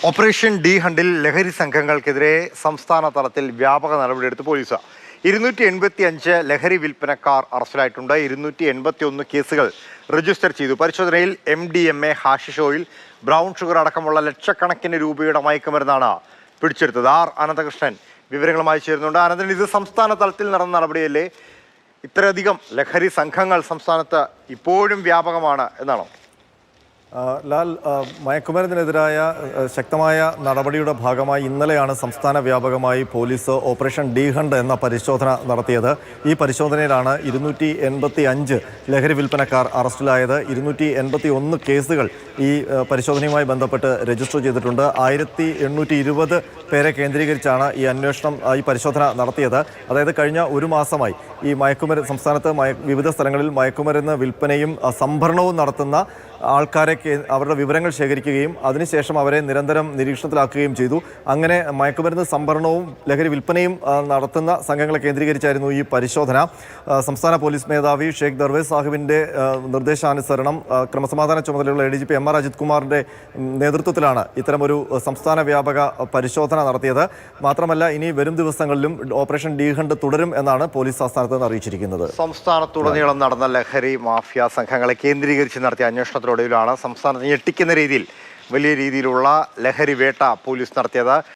Operation D ഹണ്ടിൽ ലഹരി സംഘങ്ങൾക്കെതിരെ സംസ്ഥാന തലത്തിൽ വ്യാപക നടപടിയെടുത്ത് പോലീസ് 285 ലഹരി വിൽപ്പനക്കാർ അറസ്റ്റിലായിട്ടുണ്ട്. 281 കേസുകൾ രജിസ്റ്റർ ചെയ്തു. പരിശോധനയിൽ MDMA, hashish oil, brown sugar അടക്കമുള്ള ലക്ഷക്കണക്കിന് രൂപയുടെ മയക്കുമരുന്നാണ് പിടിച്ചെടുത്തത്. അനന്തകൃഷ്ണൻ വിവരങ്ങളുമായി ചേരുന്നുണ്ട്. അനന്തൻ, ഇത് സംസ്ഥാന തലത്തിൽ നടന്ന നടപടിയല്ലേ? ഇത്രയധികം ലഹരി സംഘങ്ങൾ സംസ്ഥാനത്ത് ഇപ്പോഴും വ്യാപകമാണ് എന്നാണോ? ലാൽ, മയക്കുമരുന്നിനെതിരായ ശക്തമായ നടപടിയുടെ ഭാഗമായി ഇന്നലെയാണ് സംസ്ഥാന വ്യാപകമായി പോലീസ് ഓപ്പറേഷൻ ഡി ഹണ്ട് എന്ന പരിശോധന നടത്തിയത്. ഈ പരിശോധനയിലാണ് 285 ലഹരി വിൽപ്പനക്കാർ അറസ്റ്റിലായത്. 281 കേസുകൾ ഈ പരിശോധനയുമായി ബന്ധപ്പെട്ട് രജിസ്റ്റർ ചെയ്തിട്ടുണ്ട്. 1820 പേരെ കേന്ദ്രീകരിച്ചാണ് ഈ പരിശോധന നടത്തിയത്. അതായത് കഴിഞ്ഞ ഒരു മാസമായി ഈ സംസ്ഥാനത്ത് വിവിധ സ്ഥലങ്ങളിൽ മയക്കുമരുന്ന് വിൽപ്പനയും സംഭരണവും നടത്തുന്ന ആൾക്കാരെ അവരുടെ വിവരങ്ങൾ ശേഖരിക്കുകയും അതിനുശേഷം അവരെ നിരന്തരം നിരീക്ഷണത്തിലാക്കുകയും ചെയ്തു. അങ്ങനെ മയക്കുമരുന്ന് സംഭരണവും ലഹരി വിൽപ്പനയും നടത്തുന്ന സംഘങ്ങളെ കേന്ദ്രീകരിച്ചായിരുന്നു ഈ പരിശോധന. സംസ്ഥാന പോലീസ് മേധാവി ഷേഖ് ദർവേസ് സാഹിബിൻ്റെ നിർദ്ദേശാനുസരണം ക്രമസമാധാന ചുമതലയുള്ള ADGP MR അജിത് കുമാറിൻ്റെ നേതൃത്വത്തിലാണ് ഇത്തരമൊരു സംസ്ഥാന വ്യാപക പരിശോധന നടത്തിയത്. മാത്രമല്ല, ഇനി വരും ദിവസങ്ങളിലും ഓപ്പറേഷൻ ഡി ഹണ്ട് തുടരും എന്നാണ് പോലീസ് ആസ്ഥാനത്ത് നിന്ന് അറിയിച്ചിരിക്കുന്നത്. സംസ്ഥാനത്തുടനീളം നടന്ന ലഹരി മാഫിയ സംഘങ്ങളെ കേന്ദ്രീകരിച്ച് നടത്തിയ അന്വേഷണത്തിലൊടുവിലാണ് സംസ്ഥാനത്ത് ഞെട്ടിക്കുന്ന രീതിയിൽ വലിയ രീതിയിലുള്ള ലഹരി വേട്ട പോലീസ് നടത്തിയത്.